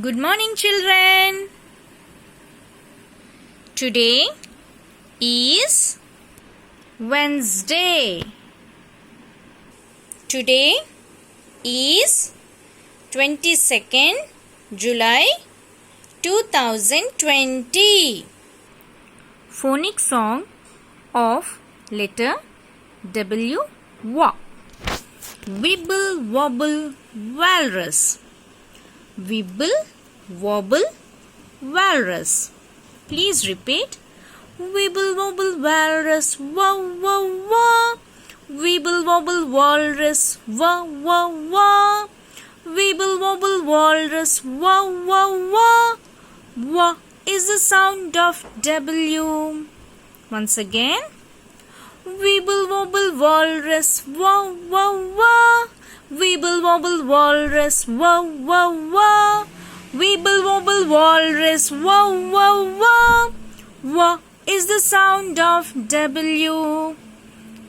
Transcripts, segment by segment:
Good morning, children. Today is Wednesday. Today is 22nd July 2020. Phonic song of letter W. Walk. Wibble wobble walrus. Wibble wobble walrus. Please repeat. Wibble wobble walrus, wow wow wow. Wibble wobble walrus, wow wow wow. Wibble wobble walrus, wow wow wow. Wah is the sound of W. Once again. Wibble wobble walrus, wow wow wow. Wibble wobble walrus, wow wow wow. Wibble wobble walrus, wow wow wow. Wah is the sound of W.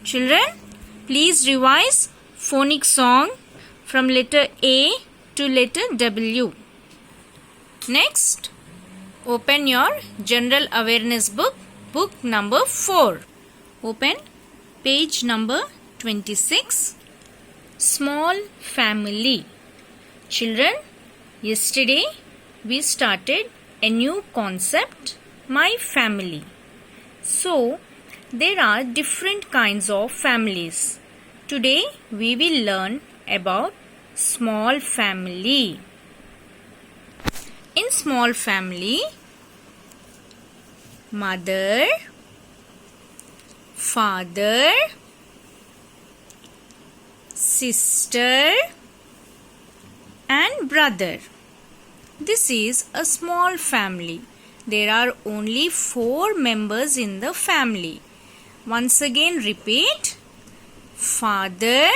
Children, please revise phonic song from letter A to letter W. Next, open your general awareness book, book number 4. Open page number 26. Small family. Children, yesterday we started a new concept, my family. So, there are different kinds of families. Today we will learn about small family. In small family, mother, father, sister and brother. This is a small family. There are only 4 members in the family. Once again repeat. Father,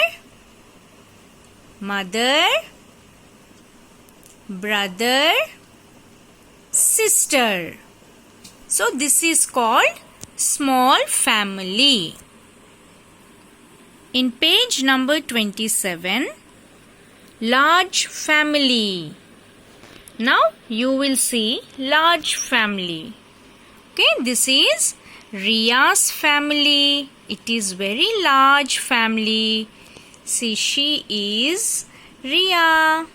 mother, brother, sister. So this is called small family. In page number 27, large family. Now you will see large family. Okay, this is Riya's family. It is very large family. See, she is Riya.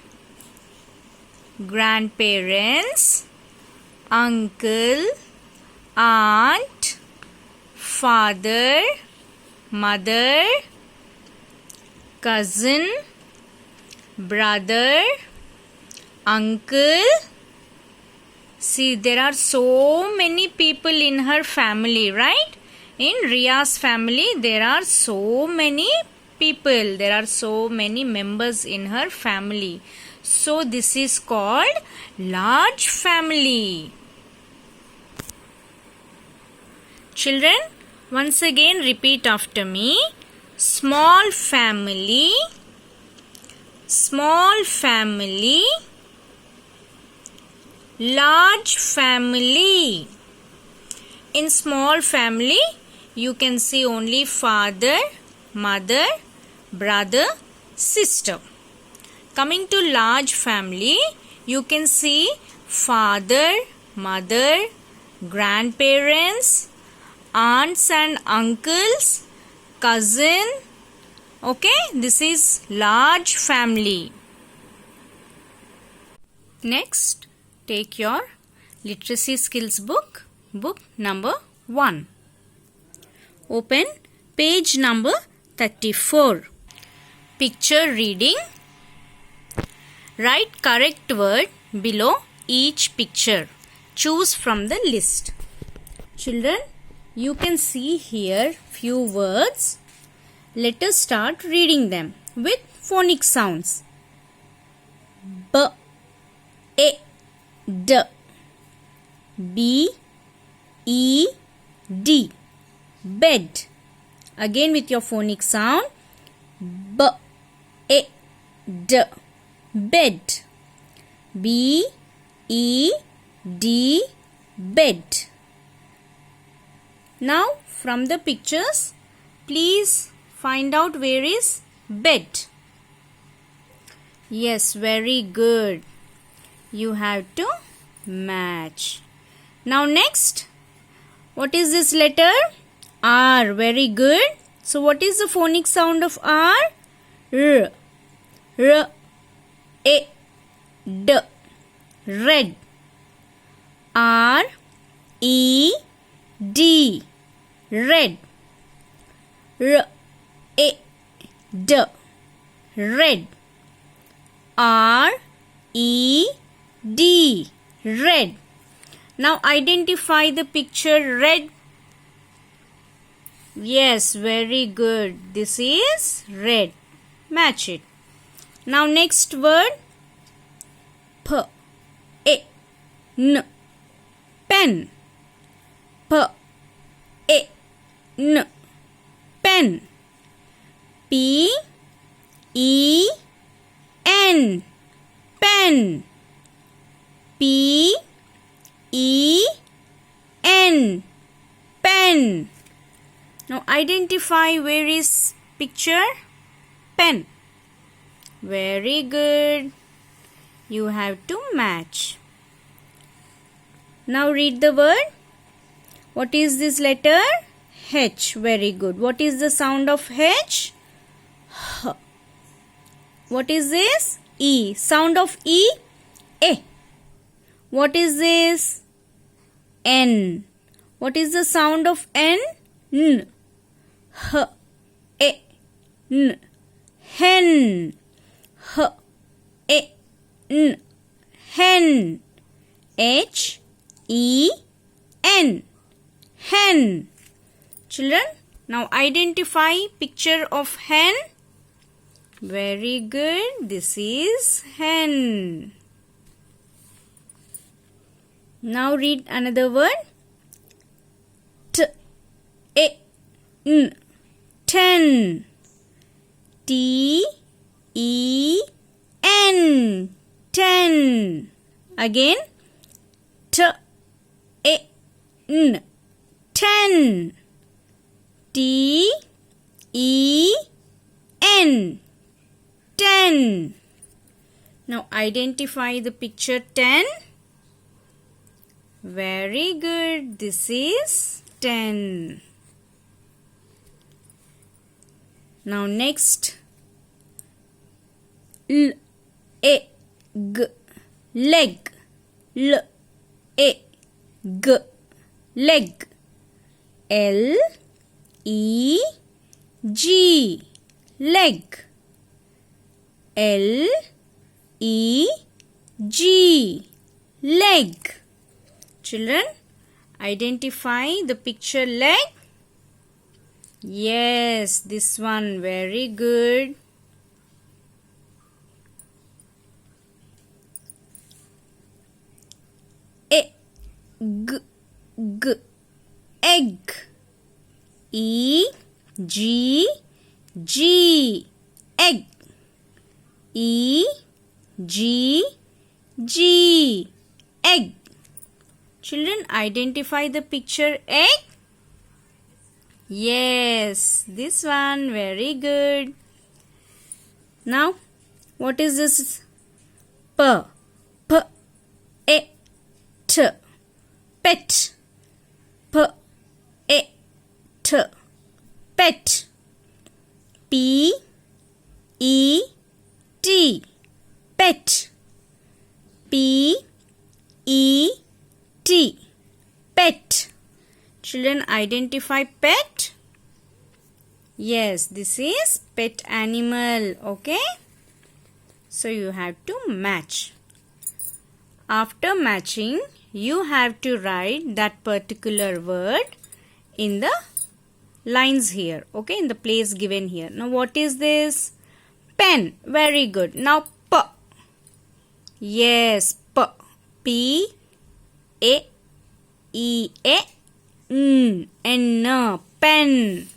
Grandparents, uncle, aunt, father, mother, cousin, brother, uncle. See, there are so many people in her family, right? In Riya's family, there are so many people. There are so many members in her family. So, this is called large family. Children, once again repeat after me. Small family, small family, large family. In small family, you can see only father, mother, brother, sister. Coming to large family, you can see father, mother, grandparents, aunts and uncles, cousin. Okay, this is large family. Next, take your literacy skills book, book number 1. Open page number 34. Picture reading. Write correct word below each picture. Choose from the list. Children, you can see here few words. Let us start reading them with phonic sounds. B, E, D, B, E, D. Bed. Again with your phonic sound. B, E, D. Bed. B, E, D. Bed. Now from the pictures, please find out where is bed. Yes, very good. You have to match. Now next, what is this letter? R. Very good. So what is the phonic sound of R? R. R. A. D. Red. R. E. D. Red. R. A. D. Red. R. E. D. Red. Now identify the picture red. Yes, very good. This is red. Match it. Now next word. P. A. N. Pen. P. A. N. Pen. P. E. N. Pen. P. E. N. Pen. Now identify where is picture pen. Very good. You have to match. Now read the word. What is this letter? H. Very good. What is the sound of H? H. What is this? E. Sound of E? A. What is this? N. What is the sound of N? N. H. A. N. Hen. H. A. N. Hen. H. E. N. Hen. Children, now identify picture of hen. Very good. This is hen. Now read another word. T. A. N. Ten. T. E. N. Ten. Again. T. A. N. Ten. T. E. N. Ten. Now identify the picture 10. Very good. This is 10. Now next. L. A. G. Leg. L. A. G. Leg. L. E. G. Leg. L. E. G. Leg. Children, identify the picture leg. Yes, this one. Very good. A. G. G. Egg. E. G. G. Egg. E. G. G. Egg. Children, identify the picture egg. Yes, this one. Very good. Now, what is this? P. P. A. T. Pet. P. A. T. Pet. P. E. T. Pet. P. E. T. Pet. Children, identify pet. Yes, this is pet animal. Okay. So you have to match. After matching, you have to write that particular word in the lines here. Okay, in the place given here. Now what is this? Pen. Very good. Now P. Yes, P. P. A. E. A. N. N. Pen.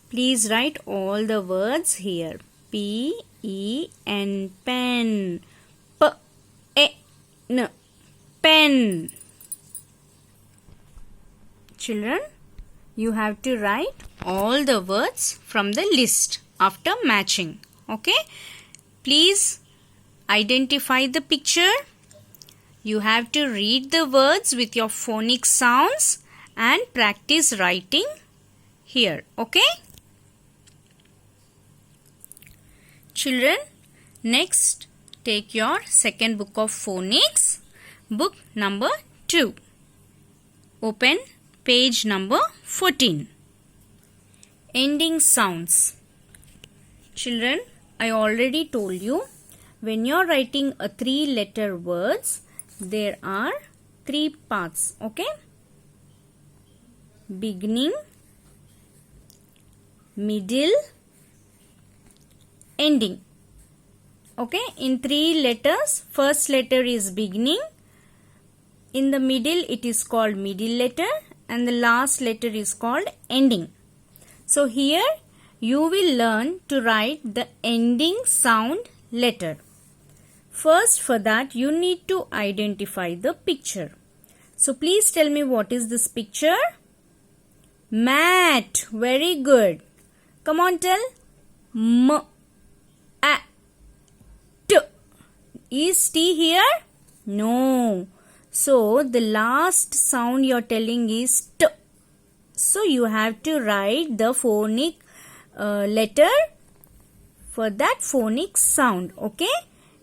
Please write all the words here. P. E. N. Pen. P. A. N. Pen. Children, you have to write all the words from the list after matching. Okay. Please identify the picture. You have to read the words with your phonic sounds and practice writing here. Okay? Children, next take your second book of phonics, book number 2. Open page number 14. Ending sounds. Children, I already told you, when you are writing a 3-letter words, there are 3 parts. Okay? Beginning, middle, ending. Okay? In 3 letters, first letter is beginning. In the middle, it is called middle letter, and the last letter is called ending. So here you will learn to write the ending sound letter. First, for that you need to identify the picture. So please tell me, what is this picture? Mat. Very good. Come on, tell. M. A. T. Is T here? No. So the last sound you are telling is T. So you have to write the phonic letter for that phonic sound. Okay?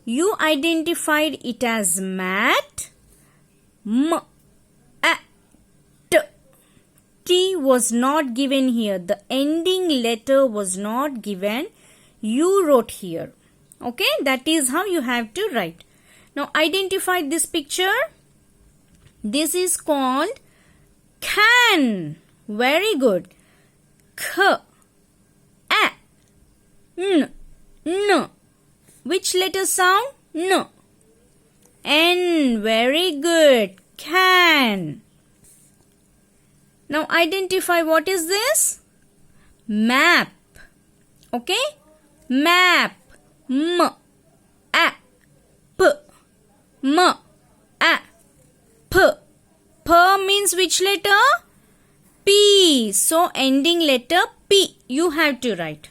You identified it as mat. M. A. T. T was not given here. The ending letter was not given. You wrote here. Okay? That is how you have to write. Now identify this picture. This is called can. Very good. K. A. N. N. Which letter sound? N. N. Very good. Can. Now identify, what is this? Map. Okay? Map. M. A. P. M. A. P. P means which letter? P. So ending letter P you have to write.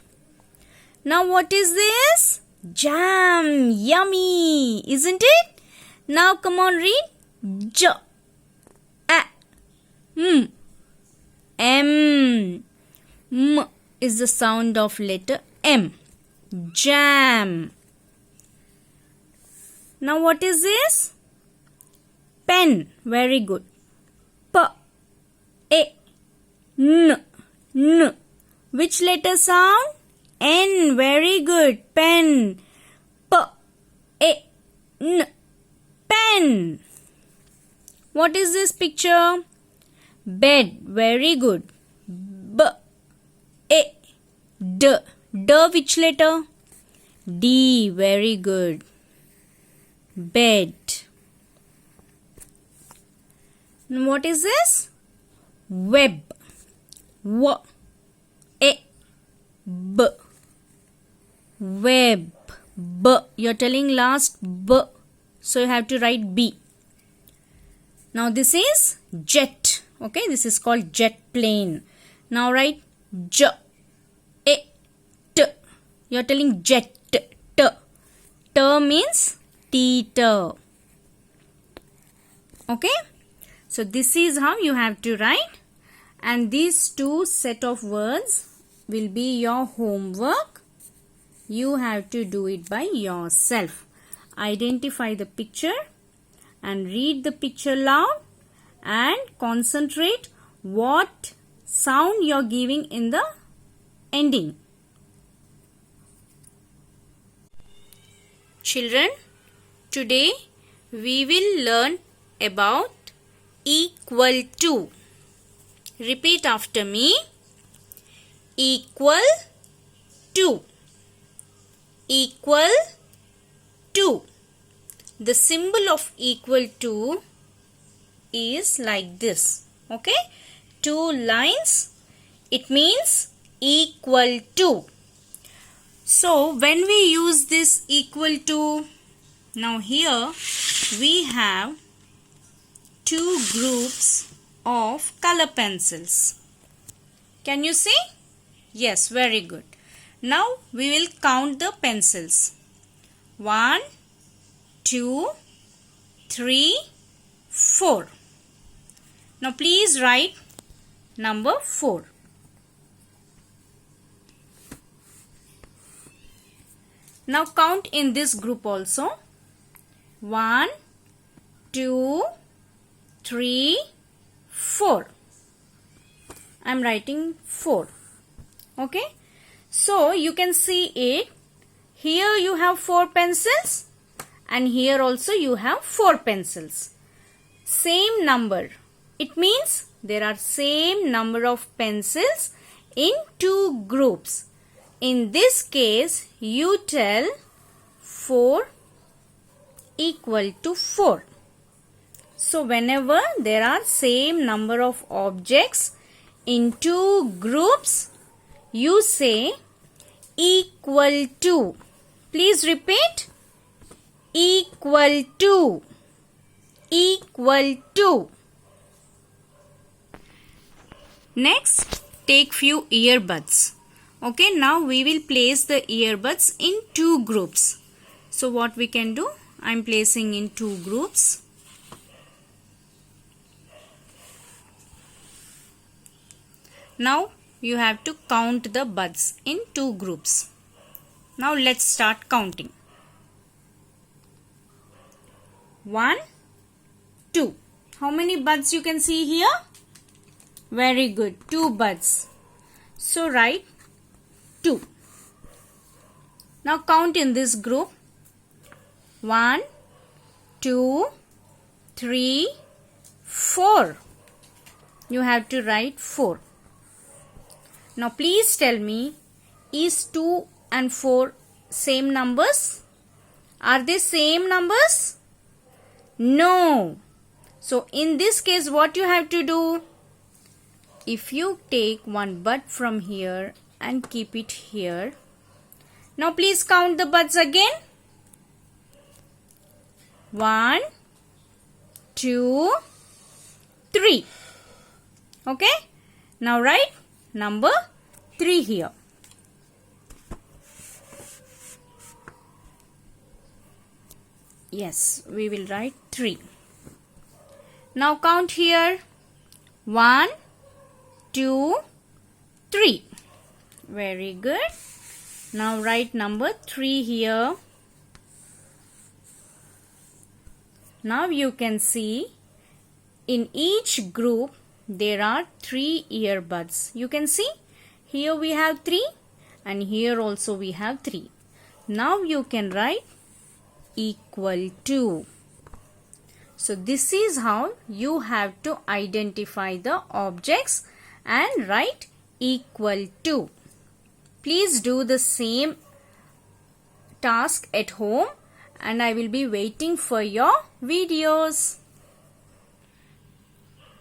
Now what is this? Jam. Yummy. Isn't it? Now come on, read. J. A. M. M. M is the sound of letter M. Jam. Now what is this? Pen. Very good. P. A. N. N. Which letter sound? N. Very good. Pen. P. A. N. Pen. What is this picture? Bed. Very good. B. A. D. D which letter? D. Very good. Bed. And what is this? Web. W. A. B. Web. B. You are telling last B. So you have to write B. Now this is jet. Okay, this is called jet plane. Now write J. A. T. You are telling jet. T. T means teeter. Okay. So this is how you have to write, and these 2 set of words will be your homework. You have to do it by yourself. Identify the picture and read the picture loud and concentrate what sound you are giving in the ending. Children, today we will learn about equal to. Repeat after me. Equal to. Equal to. The symbol of equal to is like this. Okay? 2 lines. It means equal to. So when we use this equal to, now here we have 2 groups of color pencils. Can you see? Yes, very good. Now we will count the pencils. 1, 2, 3, 4. Now please write number 4. Now count in this group also. 1, 2, 3, 4. I am writing 4. Okay. So you can see it. Here you have 4 pencils and here also you have 4 pencils. Same number. It means there are same number of pencils in 2 groups. In this case, you tell 4 equal to 4. So whenever there are same number of objects in 2 groups, you say equal to. Please repeat. Equal to. Equal to. Next, take few earbuds. Okay, now we will place the earbuds in 2 groups. So what we can do? I am placing in 2 groups. Now you have to count the buds in 2 groups. Now let's start counting. 1, 2. How many buds you can see here? Very good. 2 buds. So write 2. Now count in this group. 1, 2, 3, 4. You have to write 4. Now please tell me, is 2 and 4 same numbers? Are they same numbers? No. So in this case, what you have to do? If you take one bud from here and keep it here. Now please count the buds again. 1, 2, 3. Okay. Now write number 3 here. Yes, we will write 3. Now count here. 1, 2, 3. Very good. Now write number 3 here. Now you can see in each group there are 3 earbuds. You can see here we have 3 and here also we have 3. Now you can write equal to. So this is how you have to identify the objects and write equal to. Please do the same task at home and I will be waiting for your videos.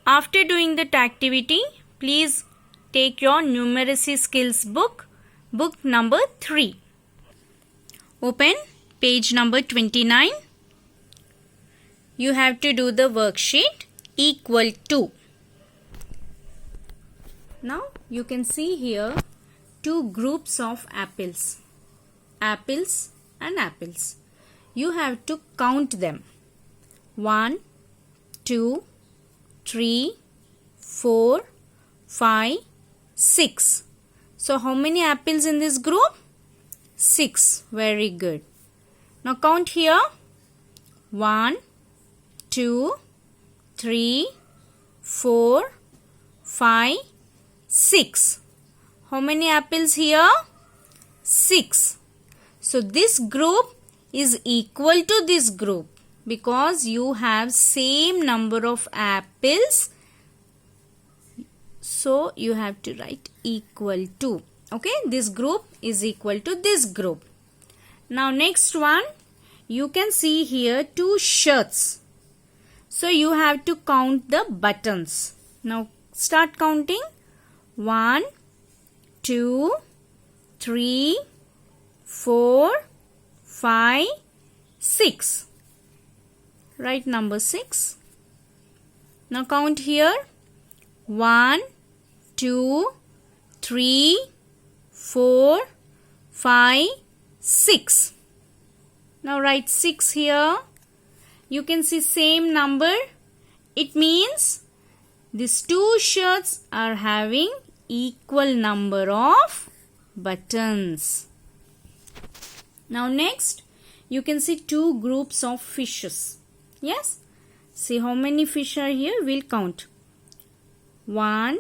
After doing that activity, please take your numeracy skills book, book number 3. Open page number 29. You have to do the worksheet equal to. Now you can see here 2 groups of apples. Apples and apples. You have to count them. 1, 2, 3, 4, 5, 6. So how many apples in this group? 6. Very good. Now count here. 1, 2, 3, 4, 5, 6. How many apples here? 6. So this group is equal to this group because you have same number of apples. So you have to write equal to. Okay, this group is equal to this group. Now next one, you can see here 2 shirts. So you have to count the buttons. Now start counting. 1, 2, 3, 4, 5, 6. Write number 6. Now count here. 1, 2, 3, 4, 5, 6. Now write 6 here. you can see same number. It means these two shirts are having equal number of buttons. Now next, you can see two groups of fishes. Yes? See how many fish are here? We'll count. 1,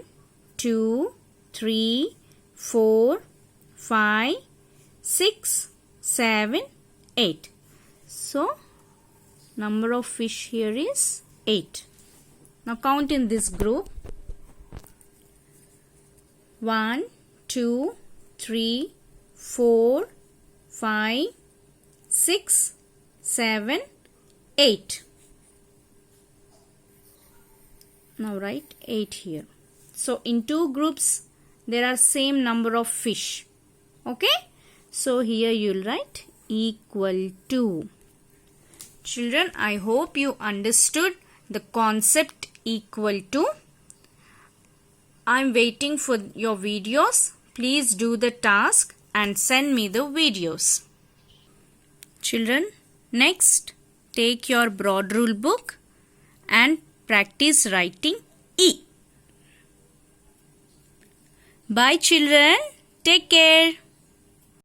2, 3, 4, 5, 6, 7, 8. So, number of fish here is 8. Now count in this group. 1, 2, 3, 4, 5, 6, 7, 8. Now write 8 here. So in two groups there are same number of fish. Okay? So here you'll write equal to. Children, I hope you understood the concept equal to. I'm waiting for your videos. Please do the task and send me the videos. Children, next take your broad rule book and practice writing E. Bye children. Take care.